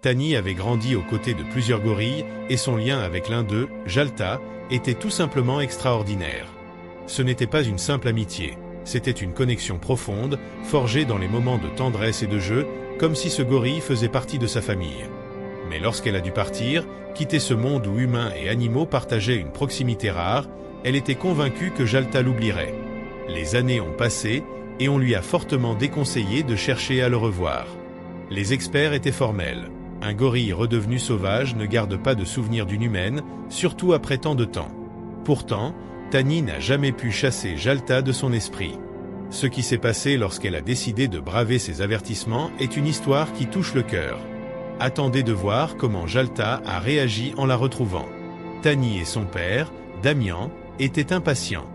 Tani avait grandi aux côtés de plusieurs gorilles et son lien avec l'un d'eux, Jalta, était tout simplement extraordinaire. Ce n'était pas une simple amitié, c'était une connexion profonde, forgée dans les moments de tendresse et de jeu, comme si ce gorille faisait partie de sa famille. Mais lorsqu'elle a dû partir, quitter ce monde où humains et animaux partageaient une proximité rare, elle était convaincue que Jalta l'oublierait. Les années ont passé, et on lui a fortement déconseillé de chercher à le revoir. Les experts étaient formels. Un gorille redevenu sauvage ne garde pas de souvenirs d'une humaine, surtout après tant de temps. Pourtant, Tani n'a jamais pu chasser Jalta de son esprit. Ce qui s'est passé lorsqu'elle a décidé de braver ses avertissements est une histoire qui touche le cœur. Attendez de voir comment Jalta a réagi en la retrouvant. Tani et son père, Damian, étaient impatients.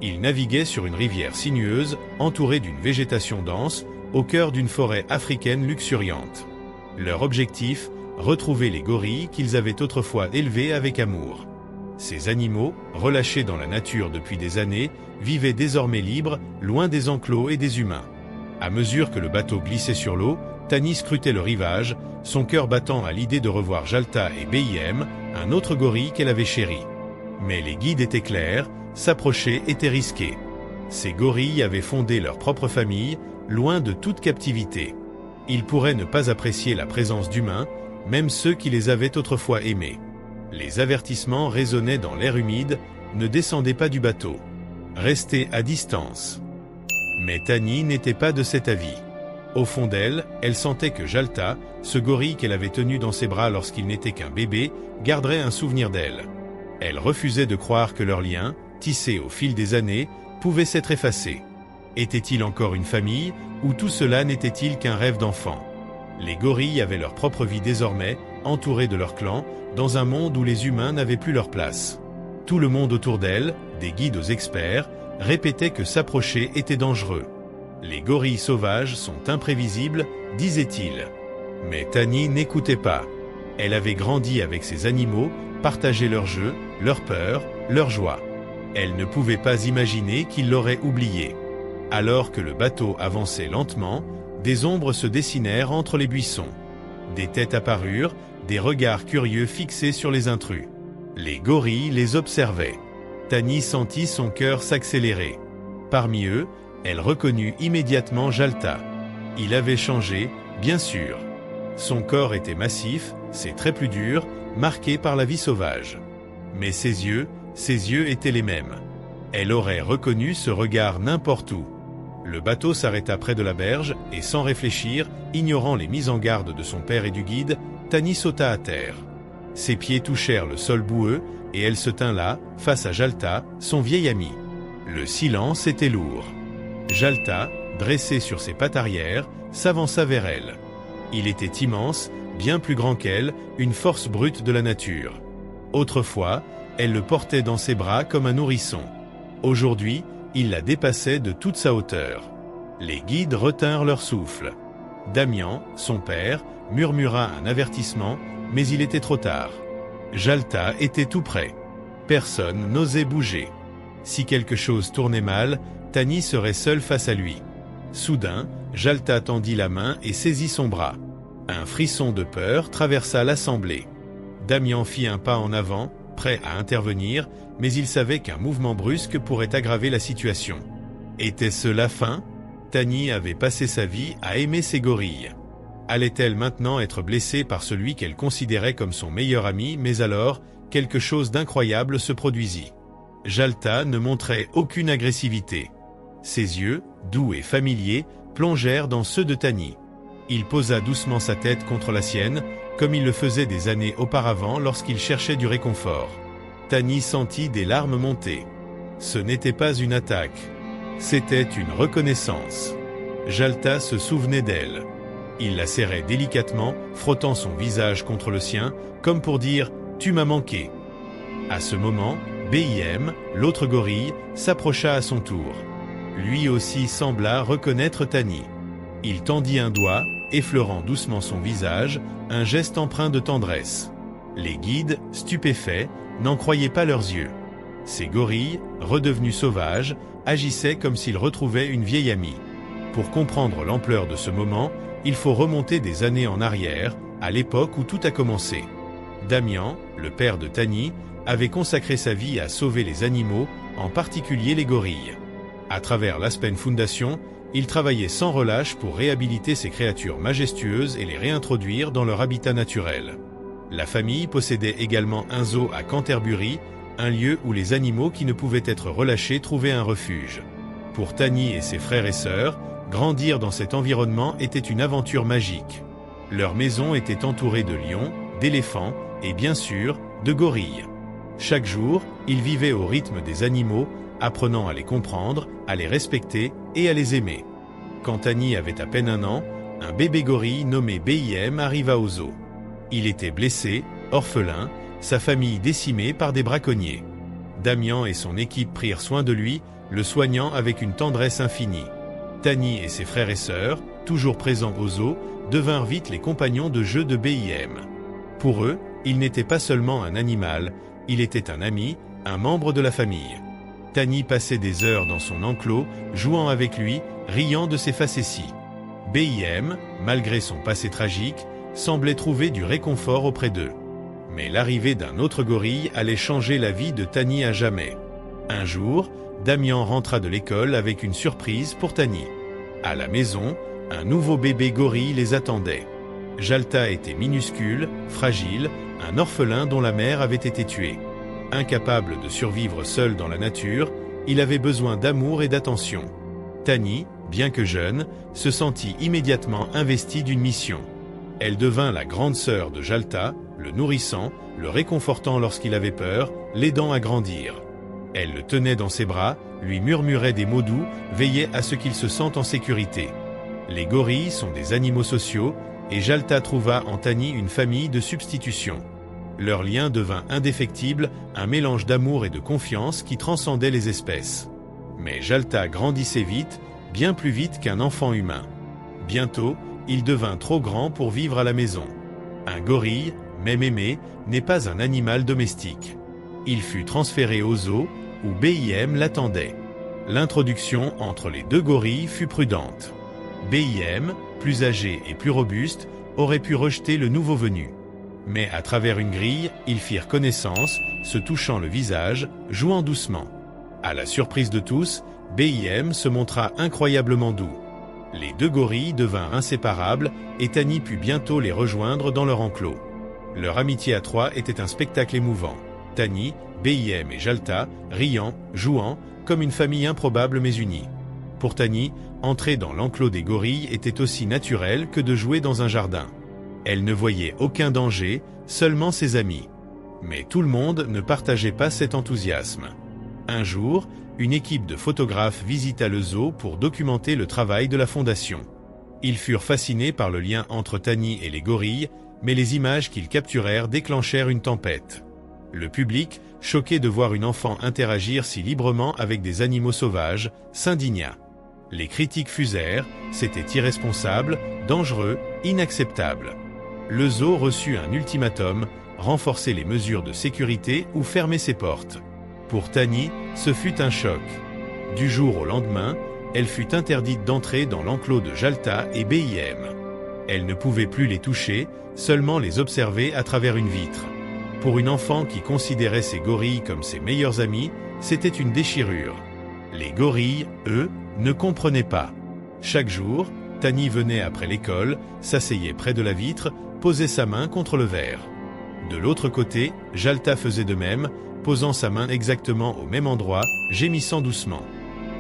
Ils naviguaient sur une rivière sinueuse, entourée d'une végétation dense, au cœur d'une forêt africaine luxuriante. Leur objectif, retrouver les gorilles qu'ils avaient autrefois élevés avec amour. Ces animaux, relâchés dans la nature depuis des années, vivaient désormais libres, loin des enclos et des humains. À mesure que le bateau glissait sur l'eau, Tani scrutait le rivage, son cœur battant à l'idée de revoir Jalta et BIM, un autre gorille qu'elle avait chéri. Mais les guides étaient clairs, s'approcher était risqué. Ces gorilles avaient fondé leur propre famille, loin de toute captivité. Ils pourraient ne pas apprécier la présence d'humains, même ceux qui les avaient autrefois aimés. Les avertissements résonnaient dans l'air humide, ne descendez pas du bateau. Restez à distance. Mais Tani n'était pas de cet avis. Au fond d'elle, elle sentait que Jalta, ce gorille qu'elle avait tenu dans ses bras lorsqu'il n'était qu'un bébé, garderait un souvenir d'elle. Elle refusait de croire que leur lien, tissé au fil des années, pouvait s'être effacé. Était-il encore une famille, ou tout cela n'était-il qu'un rêve d'enfant? Les gorilles avaient leur propre vie désormais, entourés de leur clan, dans un monde où les humains n'avaient plus leur place. Tout le monde autour d'elle, des guides aux experts, répétait que s'approcher était dangereux. Les gorilles sauvages sont imprévisibles, disait-il. Mais Tani n'écoutait pas. Elle avait grandi avec ces animaux, partagé leurs jeux, leurs peurs, leurs joies. Elle ne pouvait pas imaginer qu'ils l'auraient oubliée. Alors que le bateau avançait lentement, des ombres se dessinèrent entre les buissons. Des têtes apparurent, des regards curieux fixés sur les intrus. Les gorilles les observaient. Tani sentit son cœur s'accélérer. Parmi eux, elle reconnut immédiatement Jalta. Il avait changé, bien sûr. Son corps était massif, ses traits plus durs, marqués par la vie sauvage. Mais ses yeux étaient les mêmes. Elle aurait reconnu ce regard n'importe où. Le bateau s'arrêta près de la berge et sans réfléchir, ignorant les mises en garde de son père et du guide, Tani sauta à terre. Ses pieds touchèrent le sol boueux et elle se tint là, face à Jalta, son vieil ami. Le silence était lourd. Jalta, dressé sur ses pattes arrière, s'avança vers elle. Il était immense, bien plus grand qu'elle, une force brute de la nature. Autrefois, elle le portait dans ses bras comme un nourrisson. Aujourd'hui, il la dépassait de toute sa hauteur. Les guides retinrent leur souffle. Damian, son père, murmura un avertissement, mais il était trop tard. Jalta était tout près. Personne n'osait bouger. Si quelque chose tournait mal, Tani serait seule face à lui. Soudain, Jalta tendit la main et saisit son bras. Un frisson de peur traversa l'assemblée. Damian fit un pas en avant, prêt à intervenir, mais il savait qu'un mouvement brusque pourrait aggraver la situation. Était-ce la fin? Tani avait passé sa vie à aimer ses gorilles. Allait-elle maintenant être blessée par celui qu'elle considérait comme son meilleur ami, mais alors, quelque chose d'incroyable se produisit. Jalta ne montrait aucune agressivité. Ses yeux, doux et familiers, plongèrent dans ceux de Tani. Il posa doucement sa tête contre la sienne, comme il le faisait des années auparavant lorsqu'il cherchait du réconfort. Tani sentit des larmes monter. Ce n'était pas une attaque. C'était une reconnaissance. Jalta se souvenait d'elle. Il la serrait délicatement, frottant son visage contre le sien, comme pour dire « Tu m'as manqué ». À ce moment, BIM, l'autre gorille, s'approcha à son tour. Lui aussi sembla reconnaître Tani. Il tendit un doigt, effleurant doucement son visage, un geste empreint de tendresse. Les guides, stupéfaits, n'en croyaient pas leurs yeux. Ces gorilles, redevenus sauvages, agissaient comme s'ils retrouvaient une vieille amie. Pour comprendre l'ampleur de ce moment, il faut remonter des années en arrière, à l'époque où tout a commencé. Damian, le père de Tani, avait consacré sa vie à sauver les animaux, en particulier les gorilles. À travers l'Aspen Foundation, il travaillait sans relâche pour réhabiliter ces créatures majestueuses et les réintroduire dans leur habitat naturel. La famille possédait également un zoo à Canterbury, un lieu où les animaux qui ne pouvaient être relâchés trouvaient un refuge. Pour Tani et ses frères et sœurs, grandir dans cet environnement était une aventure magique. Leur maison était entourée de lions, d'éléphants et bien sûr, de gorilles. Chaque jour, ils vivaient au rythme des animaux, apprenant à les comprendre, à les respecter et à les aimer. Quand Tani avait à peine 1 an, un bébé gorille nommé Bim arriva au zoo. Il était blessé, orphelin, sa famille décimée par des braconniers. Damian et son équipe prirent soin de lui, le soignant avec une tendresse infinie. Tani et ses frères et sœurs, toujours présents au zoo, devinrent vite les compagnons de jeu de Bim. Pour eux, il n'était pas seulement un animal, il était un ami, un membre de la famille. Tani passait des heures dans son enclos, jouant avec lui, riant de ses facéties. Bim, malgré son passé tragique, semblait trouver du réconfort auprès d'eux. Mais l'arrivée d'un autre gorille allait changer la vie de Tani à jamais. Un jour, Damian rentra de l'école avec une surprise pour Tani. À la maison, un nouveau bébé gorille les attendait. Jalta était minuscule, fragile, un orphelin dont la mère avait été tuée. Incapable de survivre seul dans la nature, il avait besoin d'amour et d'attention. Tani, bien que jeune, se sentit immédiatement investie d'une mission. Elle devint la grande sœur de Jalta, le nourrissant, le réconfortant lorsqu'il avait peur, l'aidant à grandir. Elle le tenait dans ses bras, lui murmurait des mots doux, veillait à ce qu'il se sente en sécurité. Les gorilles sont des animaux sociaux, et Jalta trouva en Tani une famille de substitution. Leur lien devint indéfectible, un mélange d'amour et de confiance qui transcendait les espèces. Mais Jalta grandissait vite, bien plus vite qu'un enfant humain. Bientôt, il devint trop grand pour vivre à la maison. Un gorille, même aimé, n'est pas un animal domestique. Il fut transféré au zoo, où Bim l'attendait. L'introduction entre les deux gorilles fut prudente. Bim, plus âgé et plus robuste, aurait pu rejeter le nouveau venu. Mais à travers une grille, ils firent connaissance, se touchant le visage, jouant doucement. À la surprise de tous, Bim se montra incroyablement doux. Les deux gorilles devinrent inséparables et Tani put bientôt les rejoindre dans leur enclos. Leur amitié à trois était un spectacle émouvant. Tani, Bim et Jalta, riant, jouant, comme une famille improbable mais unie. Pour Tani, entrer dans l'enclos des gorilles était aussi naturel que de jouer dans un jardin. Elle ne voyait aucun danger, seulement ses amis. Mais tout le monde ne partageait pas cet enthousiasme. Un jour, une équipe de photographes visita le zoo pour documenter le travail de la fondation. Ils furent fascinés par le lien entre Tani et les gorilles, mais les images qu'ils capturèrent déclenchèrent une tempête. Le public, choqué de voir une enfant interagir si librement avec des animaux sauvages, s'indigna. Les critiques fusèrent, c'était irresponsable, dangereux, inacceptable. Le zoo reçut un ultimatum, renforcer les mesures de sécurité ou fermer ses portes. Pour Tani, ce fut un choc. Du jour au lendemain, elle fut interdite d'entrer dans l'enclos de Jalta et Bim. Elle ne pouvait plus les toucher, seulement les observer à travers une vitre. Pour une enfant qui considérait ses gorilles comme ses meilleurs amis, c'était une déchirure. Les gorilles, eux, ne comprenaient pas. Chaque jour, Tani venait après l'école, s'asseyait près de la vitre, posait sa main contre le verre. De l'autre côté, Jalta faisait de même, posant sa main exactement au même endroit, gémissant doucement.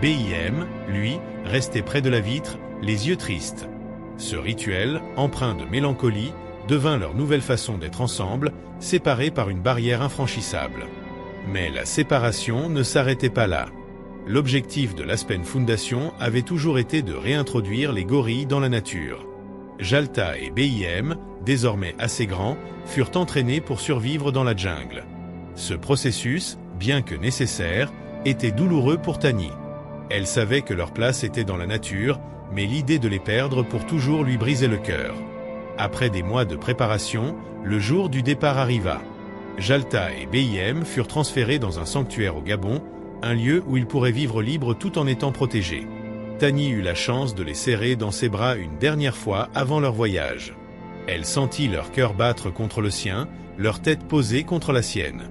Bim, lui, restait près de la vitre, les yeux tristes. Ce rituel, empreint de mélancolie, devint leur nouvelle façon d'être ensemble, séparés par une barrière infranchissable. Mais la séparation ne s'arrêtait pas là. L'objectif de l'Aspen Foundation avait toujours été de réintroduire les gorilles dans la nature. Jalta et Bim, désormais assez grands, furent entraînés pour survivre dans la jungle. Ce processus, bien que nécessaire, était douloureux pour Tani. Elle savait que leur place était dans la nature, mais l'idée de les perdre pour toujours lui brisait le cœur. Après des mois de préparation, le jour du départ arriva. Jalta et Bim furent transférés dans un sanctuaire au Gabon, un lieu où ils pourraient vivre libres tout en étant protégés. Tani eut la chance de les serrer dans ses bras une dernière fois avant leur voyage. Elle sentit leur cœur battre contre le sien, leur tête posée contre la sienne.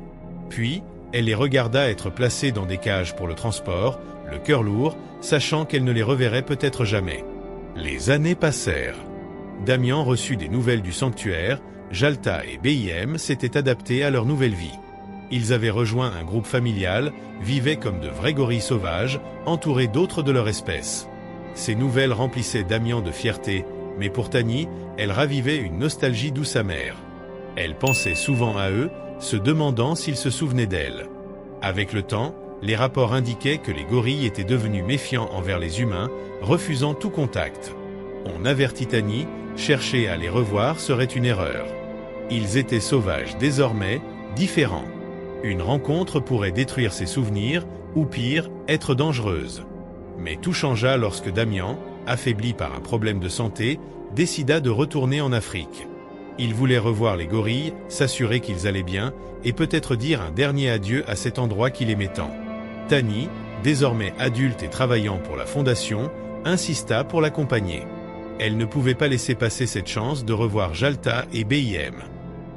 Puis, elle les regarda être placés dans des cages pour le transport, le cœur lourd, sachant qu'elle ne les reverrait peut-être jamais. Les années passèrent. Damian reçut des nouvelles du sanctuaire, Jalta et Bim s'étaient adaptés à leur nouvelle vie. Ils avaient rejoint un groupe familial, vivaient comme de vrais gorilles sauvages, entourés d'autres de leur espèce. Ces nouvelles remplissaient Damian de fierté, mais pour Tani, elles ravivaient une nostalgie douce amère. Elle pensait souvent à eux, se demandant s'ils se souvenaient d'elle. Avec le temps, les rapports indiquaient que les gorilles étaient devenus méfiants envers les humains, refusant tout contact. On avertit Tani, chercher à les revoir serait une erreur. Ils étaient sauvages désormais, différents. Une rencontre pourrait détruire ses souvenirs, ou pire, être dangereuse. Mais tout changea lorsque Damian, affaibli par un problème de santé, décida de retourner en Afrique. Il voulait revoir les gorilles, s'assurer qu'ils allaient bien, et peut-être dire un dernier adieu à cet endroit qu'il aimait tant. Tani, désormais adulte et travaillant pour la fondation, insista pour l'accompagner. Elle ne pouvait pas laisser passer cette chance de revoir Jalta et Bim.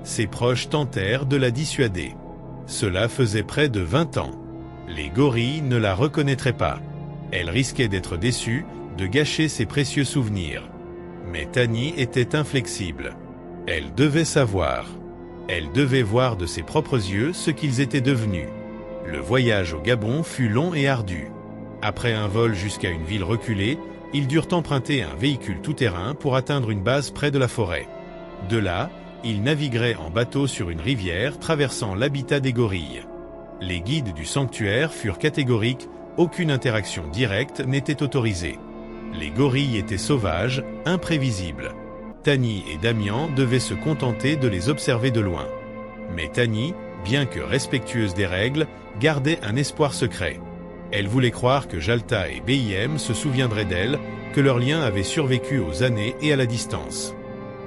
Ses proches tentèrent de la dissuader. Cela faisait près de 20 ans. Les gorilles ne la reconnaîtraient pas. Elle risquait d'être déçue, de gâcher ses précieux souvenirs. Mais Tani était inflexible. Elle devait savoir. Elle devait voir de ses propres yeux ce qu'ils étaient devenus. Le voyage au Gabon fut long et ardu. Après un vol jusqu'à une ville reculée, ils durent emprunter un véhicule tout-terrain pour atteindre une base près de la forêt. De là, ils navigueraient en bateau sur une rivière traversant l'habitat des gorilles. Les guides du sanctuaire furent catégoriques, aucune interaction directe n'était autorisée. Les gorilles étaient sauvages, imprévisibles. Tani et Damian devaient se contenter de les observer de loin. Mais Tani, bien que respectueuse des règles, gardait un espoir secret. Elle voulait croire que Jalta et Bim se souviendraient d'elle, que leur lien avait survécu aux années et à la distance.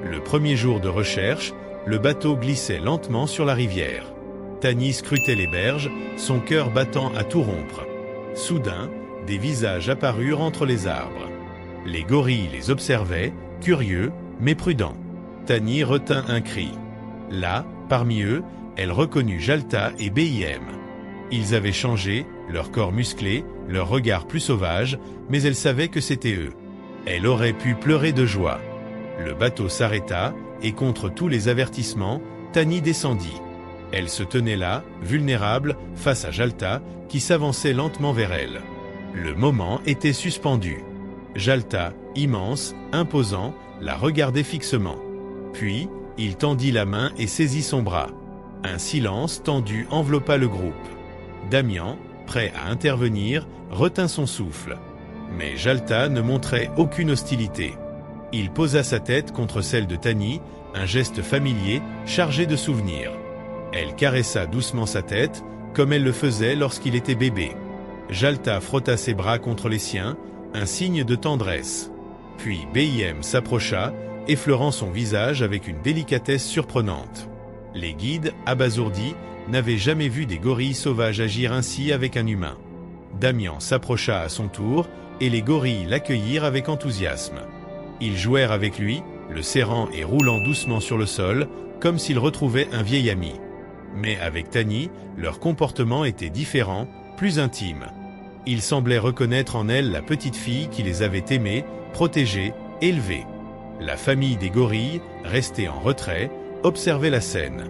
Le premier jour de recherche, le bateau glissait lentement sur la rivière. Tani scrutait les berges, son cœur battant à tout rompre. Soudain, des visages apparurent entre les arbres. Les gorilles les observaient, curieux, mais prudents. Tani retint un cri. Là, parmi eux, elle reconnut Jalta et Bim. Ils avaient changé, leur corps musclé, leur regard plus sauvage, mais elle savait que c'était eux. Elle aurait pu pleurer de joie. Le bateau s'arrêta, et contre tous les avertissements, Tani descendit. Elle se tenait là, vulnérable, face à Jalta, qui s'avançait lentement vers elle. Le moment était suspendu. Jalta, immense, imposant, la regardait fixement. Puis, il tendit la main et saisit son bras. Un silence tendu enveloppa le groupe. Damian, prêt à intervenir, retint son souffle. Mais Jalta ne montrait aucune hostilité. Il posa sa tête contre celle de Tani, un geste familier, chargé de souvenirs. Elle caressa doucement sa tête, comme elle le faisait lorsqu'il était bébé. Jalta frotta ses bras contre les siens, un signe de tendresse. Puis Bim s'approcha, effleurant son visage avec une délicatesse surprenante. Les guides, abasourdis, n'avaient jamais vu des gorilles sauvages agir ainsi avec un humain. Damian s'approcha à son tour, et les gorilles l'accueillirent avec enthousiasme. Ils jouèrent avec lui, le serrant et roulant doucement sur le sol, comme s'ils retrouvaient un vieil ami. Mais avec Tani, leur comportement était différent, plus intime. Ils semblaient reconnaître en elle la petite fille qui les avait aimés, protégés, élevés. La famille des gorilles, restée en retrait, observait la scène.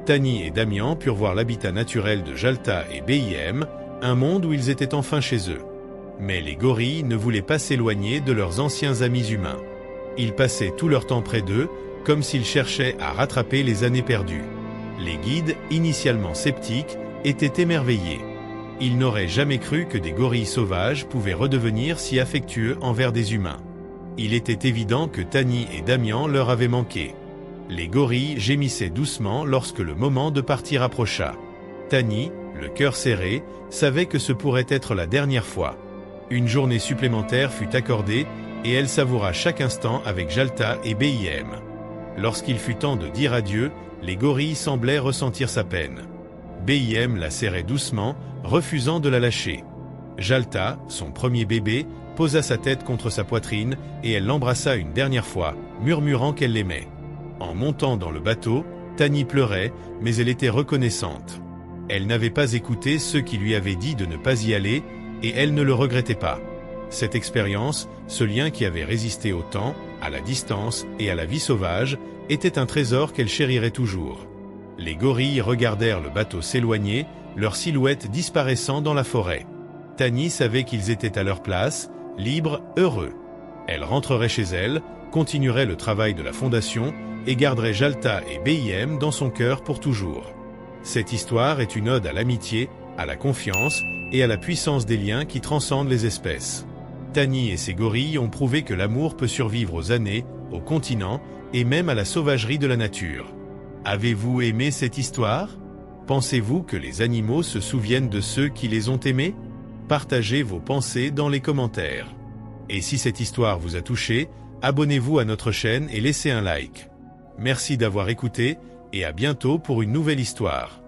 Tani et Damian purent voir l'habitat naturel de Jalta et Bim, un monde où ils étaient enfin chez eux. Mais les gorilles ne voulaient pas s'éloigner de leurs anciens amis humains. Ils passaient tout leur temps près d'eux, comme s'ils cherchaient à rattraper les années perdues. Les guides, initialement sceptiques, étaient émerveillés. Ils n'auraient jamais cru que des gorilles sauvages pouvaient redevenir si affectueux envers des humains. Il était évident que Tani et Damian leur avaient manqué. Les gorilles gémissaient doucement lorsque le moment de partir approcha. Tani, le cœur serré, savait que ce pourrait être la dernière fois. Une journée supplémentaire fut accordée, et elle savoura chaque instant avec Jalta et Bim. Lorsqu'il fut temps de dire adieu, les gorilles semblaient ressentir sa peine. Bim la serrait doucement, refusant de la lâcher. Jalta, son premier bébé, posa sa tête contre sa poitrine, et elle l'embrassa une dernière fois, murmurant qu'elle l'aimait. En montant dans le bateau, Tani pleurait, mais elle était reconnaissante. Elle n'avait pas écouté ceux qui lui avaient dit de ne pas y aller, et elle ne le regrettait pas. Cette expérience, ce lien qui avait résisté au temps, à la distance et à la vie sauvage, était un trésor qu'elle chérirait toujours. Les gorilles regardèrent le bateau s'éloigner, leur silhouette disparaissant dans la forêt. Tani savait qu'ils étaient à leur place, libres, heureux. Elle rentrerait chez elle, continuerait le travail de la fondation et garderait Jalta et BIM dans son cœur pour toujours. Cette histoire est une ode à l'amitié, à la confiance et à la puissance des liens qui transcendent les espèces. Tani et ses gorilles ont prouvé que l'amour peut survivre aux années, aux continents et même à la sauvagerie de la nature. Avez-vous aimé cette histoire? Pensez-vous que les animaux se souviennent de ceux qui les ont aimés? Partagez vos pensées dans les commentaires. Et si cette histoire vous a touché, abonnez-vous à notre chaîne et laissez un like. Merci d'avoir écouté, et à bientôt pour une nouvelle histoire.